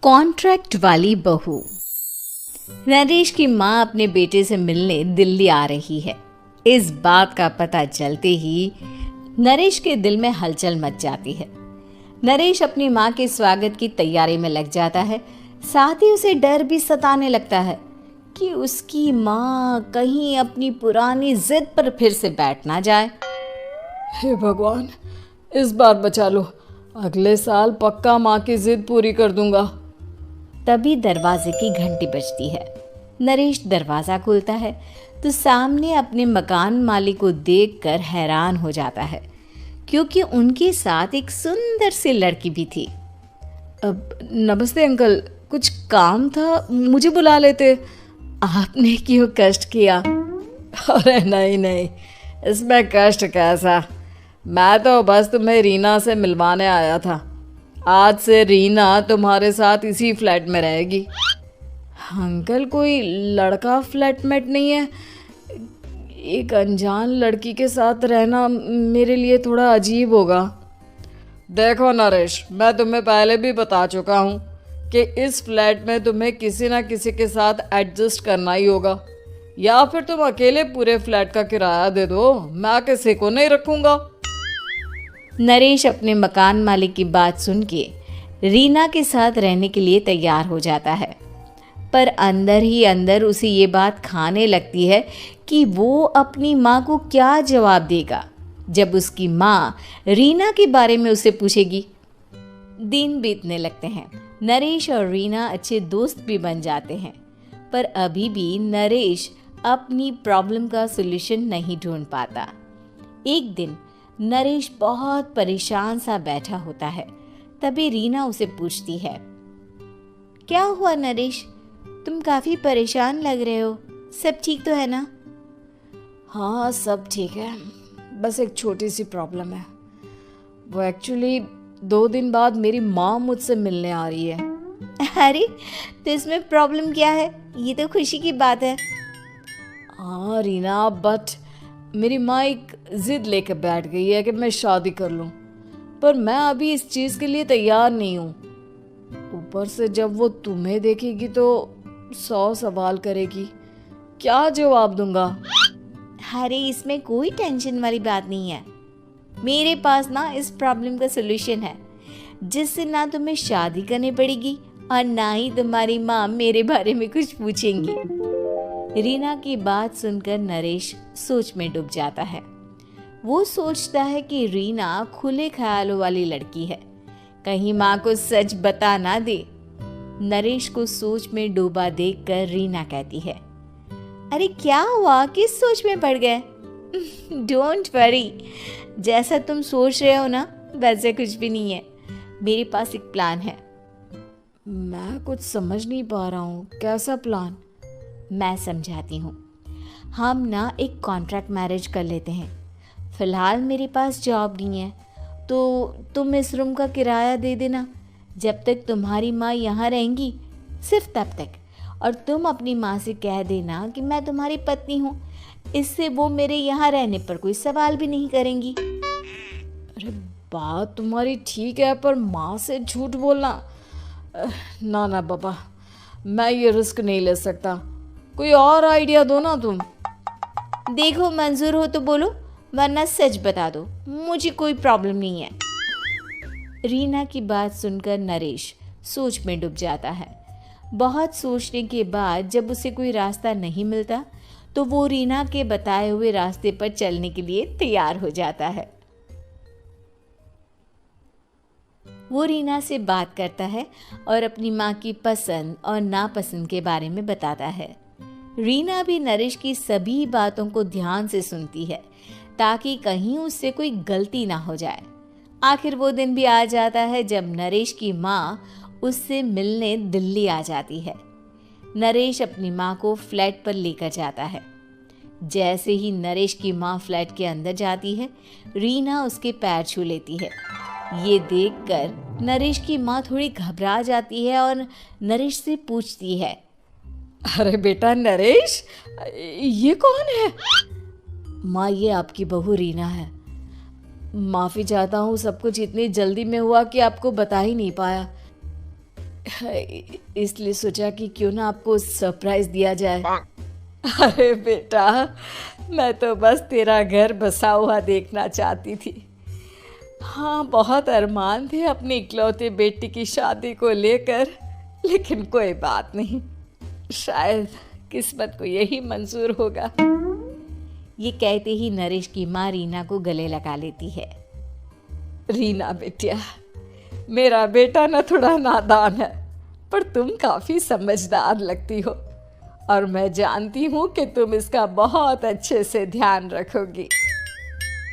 Contract वाली बहू। नरेश की माँ अपने बेटे से मिलने दिल्ली आ रही है। इस बात का पता चलते ही नरेश के दिल में हलचल मच जाती है। नरेश अपनी माँ के स्वागत की तैयारी में लग जाता है। साथ ही उसे डर भी सताने लगता है कि उसकी माँ कहीं अपनी पुरानी जिद पर फिर से बैठ ना जाए। हे भगवान, इस बार बचा लो। अगले साल पक्का माँ की जिद पूरी कर दूंगा। तभी दरवाजे की घंटी बजती है। नरेश दरवाज़ा खोलता है तो सामने अपने मकान मालिक को देखकर हैरान हो जाता है, क्योंकि उनके साथ एक सुंदर सी लड़की भी थी। अब नमस्ते अंकल, कुछ काम था, मुझे बुला लेते। आपने क्यों कष्ट किया? अरे नहीं नहीं, इसमें कष्ट कैसा। मैं तो बस तुम्हें रीना से मिलवाने आया था। आज से रीना तुम्हारे साथ इसी फ्लैट में रहेगी। अंकल, कोई लड़का फ्लैटमेट नहीं है? एक अनजान लड़की के साथ रहना मेरे लिए थोड़ा अजीब होगा। देखो नरेश, मैं तुम्हें पहले भी बता चुका हूँ कि इस फ्लैट में तुम्हें किसी ना किसी के साथ एडजस्ट करना ही होगा, या फिर तुम अकेले पूरे फ्लैट का किराया दे दो, मैं किसी को नहीं रखूँगा। नरेश अपने मकान मालिक की बात सुन के रीना के साथ रहने के लिए तैयार हो जाता है, पर अंदर ही अंदर उसे ये बात खाने लगती है कि वो अपनी माँ को क्या जवाब देगा जब उसकी माँ रीना के बारे में उसे पूछेगी। दिन बीतने लगते हैं। नरेश और रीना अच्छे दोस्त भी बन जाते हैं, पर अभी भी नरेश अपनी प्रॉब्लम का सॉल्यूशन नहीं ढूंढ पाता। एक दिन नरेश बहुत परेशान सा बैठा होता है। तभी रीना उसे पूछती है, क्या हुआ नरेश, तुम काफ़ी परेशान लग रहे हो, सब ठीक तो है ना? हाँ, सब ठीक है, बस एक छोटी सी प्रॉब्लम है। वो एक्चुअली 2 दिन बाद मेरी माँ मुझसे मिलने आ रही है। अरे, तो इसमें प्रॉब्लम क्या है? ये तो खुशी की बात है। हाँ रीना, बट मेरी माँ एक जिद लेकर बैठ गई है कि मैं शादी कर लूँ, पर मैं अभी इस चीज़ के लिए तैयार नहीं हूँ। ऊपर से जब वो तुम्हें देखेगी तो 100 सवाल करेगी, क्या जवाब दूंगा? अरे, इसमें कोई टेंशन वाली बात नहीं है। मेरे पास ना इस प्रॉब्लम का सलूशन है, जिससे ना तुम्हें शादी करनी पड़ेगी और ना ही तुम्हारी माँ मेरे बारे में कुछ पूछेंगी। रीना की बात सुनकर नरेश सोच में डूब जाता है। वो सोचता है कि रीना खुले ख्यालों वाली लड़की है, कहीं माँ को सच बता ना दे। नरेश को सोच में डूबा देखकर रीना कहती है, अरे क्या हुआ, किस सोच में पड़ गए? डोंट वरी, जैसा तुम सोच रहे हो ना वैसे कुछ भी नहीं है। मेरे पास एक प्लान है। मैं कुछ समझ नहीं पा रहा हूँ, कैसा प्लान? मैं समझाती हूँ। हम ना एक कॉन्ट्रैक्ट मैरिज कर लेते हैं। फ़िलहाल मेरे पास जॉब नहीं है, तो तुम इस रूम का किराया दे देना जब तक तुम्हारी माँ यहाँ रहेंगी, सिर्फ तब तक। और तुम अपनी माँ से कह देना कि मैं तुम्हारी पत्नी हूँ, इससे वो मेरे यहाँ रहने पर कोई सवाल भी नहीं करेंगी। अरे बात तुम्हारी ठीक है, पर माँ से झूठ बोलना, ना ना बाबा, मैं ये रिस्क नहीं ले सकता। कोई और आइडिया दो ना तुम। देखो, मंजूर हो तो बोलो, वरना सच बता दो, मुझे कोई प्रॉब्लम नहीं है। रीना की बात सुनकर नरेश सोच में डूब जाता है। बहुत सोचने के बाद जब उसे कोई रास्ता नहीं मिलता तो वो रीना के बताए हुए रास्ते पर चलने के लिए तैयार हो जाता है। वो रीना से बात करता है और अपनी माँ की पसंद और नापसंद के बारे में बताता है। रीना भी नरेश की सभी बातों को ध्यान से सुनती है, ताकि कहीं उससे कोई गलती ना हो जाए। आखिर वो दिन भी आ जाता है जब नरेश की माँ उससे मिलने दिल्ली आ जाती है। नरेश अपनी माँ को फ्लैट पर लेकर जाता है। जैसे ही नरेश की माँ फ्लैट के अंदर जाती है, रीना उसके पैर छू लेती है। ये देखकर नरेश की माँ थोड़ी घबरा जाती है और नरेश से पूछती है, अरे बेटा नरेश, ये कौन है? माँ, ये आपकी बहू रीना है। माफ़ी चाहता हूँ, सब कुछ इतनी जल्दी में हुआ कि आपको बता ही नहीं पाया। इसलिए सोचा कि क्यों ना आपको सरप्राइज दिया जाए। अरे बेटा, मैं तो बस तेरा घर बसा हुआ देखना चाहती थी। हाँ, बहुत अरमान थे अपनी इकलौते बेटी की शादी को लेकर, लेकिन कोई बात नहीं, शायद किस्मत को यही मंजूर होगा। ये कहते ही नरेश की माँ रीना को गले लगा लेती है। रीना बेटिया, मेरा बेटा ना थोड़ा नादान है, पर तुम काफ़ी समझदार लगती हो और मैं जानती हूँ कि तुम इसका बहुत अच्छे से ध्यान रखोगी।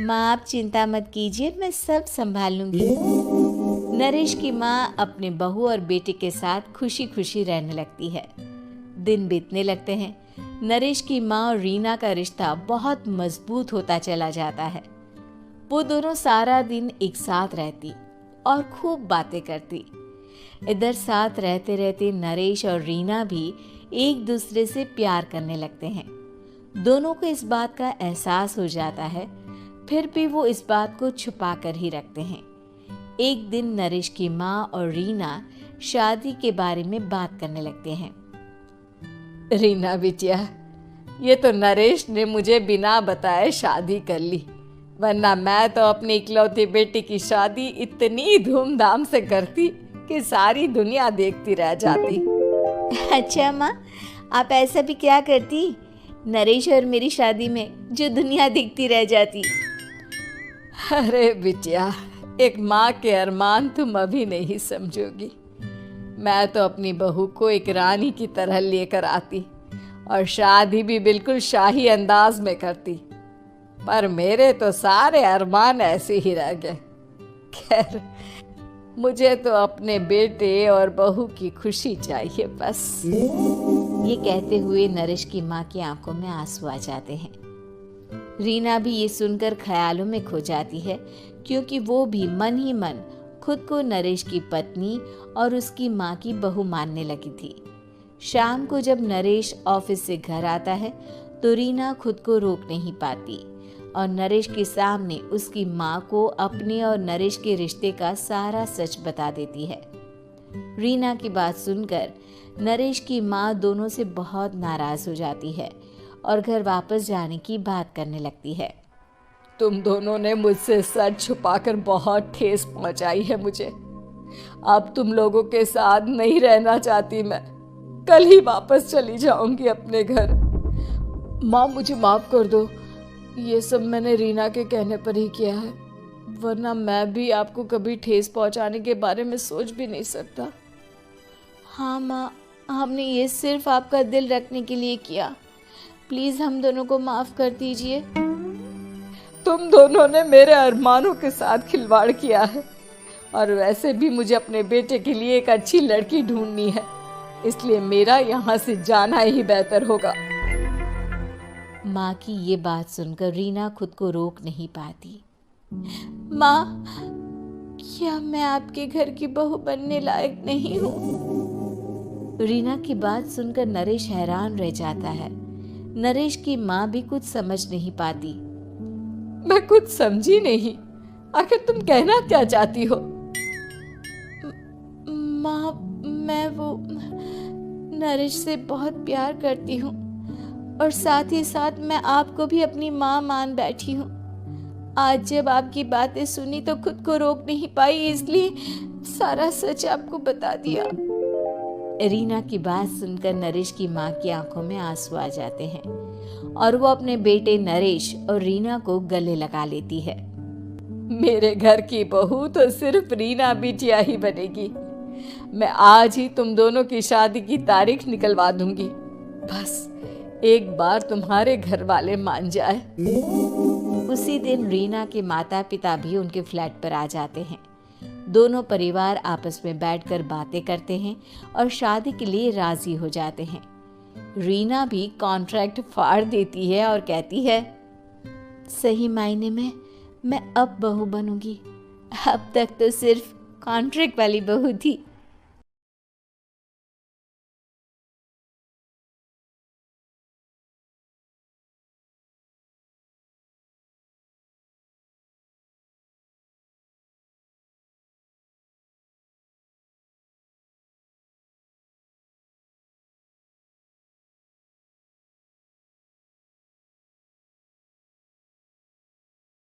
माँ आप चिंता मत कीजिए, मैं सब संभाल लूंगी। नरेश की माँ अपने बहू और बेटे के साथ खुशी खुशी रहने लगती है। दिन बीतने लगते हैं। नरेश की माँ और रीना का रिश्ता बहुत मजबूत होता चला जाता है। वो दोनों सारा दिन एक साथ रहती और खूब बातें करती। इधर साथ रहते रहते नरेश और रीना भी एक दूसरे से प्यार करने लगते हैं। दोनों को इस बात का एहसास हो जाता है, फिर भी वो इस बात को छुपा कर ही रखते हैं। एक दिन नरेश की माँ और रीना शादी के बारे में बात करने लगते हैं। रीना बिटिया, ये तो नरेश ने मुझे बिना बताए शादी कर ली, वरना मैं तो अपनी इकलौती बेटी की शादी इतनी धूमधाम से करती कि सारी दुनिया देखती रह जाती। अच्छा माँ, आप ऐसा भी क्या करती नरेश और मेरी शादी में जो दुनिया देखती रह जाती? अरे बिटिया, एक माँ के अरमान तुम अभी नहीं समझोगी। मैं तो अपनी बहू को एक रानी की तरह लेकर आती और शादी भी बिल्कुल शाही अंदाज में करती, पर मेरे तो सारे अरमान ऐसे ही रह गए। खैर, मुझे तो अपने बेटे और बहू की खुशी चाहिए बस। ये कहते हुए नरेश की माँ की आंखों में आंसू आ जाते हैं। रीना भी ये सुनकर ख्यालों में खो जाती है, क्योंकि वो भी मन ही मन खुद को नरेश की पत्नी और उसकी माँ की बहू मानने लगी थी। शाम को जब नरेश ऑफिस से घर आता है तो रीना खुद को रोक नहीं पाती और नरेश के सामने उसकी माँ को अपने और नरेश के रिश्ते का सारा सच बता देती है। रीना की बात सुनकर नरेश की माँ दोनों से बहुत नाराज हो जाती है और घर वापस जाने की बात करने लगती है। तुम दोनों ने मुझसे सच छुपाकर बहुत ठेस पहुंचाई है मुझे। अब तुम लोगों के साथ नहीं रहना चाहती मैं, कल ही वापस चली जाऊंगी अपने घर। माँ, मुझे माफ कर दो, ये सब मैंने रीना के कहने पर ही किया है, वरना मैं भी आपको कभी ठेस पहुंचाने के बारे में सोच भी नहीं सकता। हाँ माँ, हमने ये सिर्फ आपका दिल रखने के लिए किया, प्लीज़ हम दोनों को माफ़ कर दीजिए। तुम दोनों ने मेरे अरमानों के साथ खिलवाड़ किया है और वैसे भी मुझे अपने बेटे के लिए एक अच्छी लड़की ढूंढनी है, इसलिए मेरा यहाँ से जाना ही बेहतर होगा। माँ की ये बात सुनकर रीना खुद को रोक नहीं पाती। माँ, क्या मैं आपके घर की बहू बनने लायक नहीं हूँ? रीना की बात सुनकर नरेश हैरान रह जाता है। नरेश की माँ भी कुछ समझ नहीं पाती। मैं कुछ समझी नहीं, आखिर तुम कहना क्या चाहती हो? माँ, मैं वो नरेश से बहुत प्यार करती हूँ और साथ ही साथ मैं आपको भी अपनी माँ मान बैठी हूँ। आज जब आपकी बातें सुनी तो खुद को रोक नहीं पाई, इसलिए सारा सच आपको बता दिया। रीना की बात सुनकर नरेश की माँ की आंखों में आंसू आ जाते हैं और वो अपने बेटे नरेश और रीना को गले लगा लेती है। मेरे घर की बहू तो सिर्फ रीना बिटिया ही बनेगी। मैं आज ही तुम दोनों की शादी की तारीख निकलवा दूंगी, बस एक बार तुम्हारे घर वाले मान जाए। उसी दिन रीना के माता पिता भी उनके फ्लैट पर आ जाते हैं। दोनों परिवार आपस में बैठकर बातें करते हैं और शादी के लिए राजी हो जाते हैं। रीना भी कॉन्ट्रैक्ट फाड़ देती है और कहती है, सही मायने में मैं अब बहू बनूंगी, अब तक तो सिर्फ कॉन्ट्रैक्ट वाली बहू थी।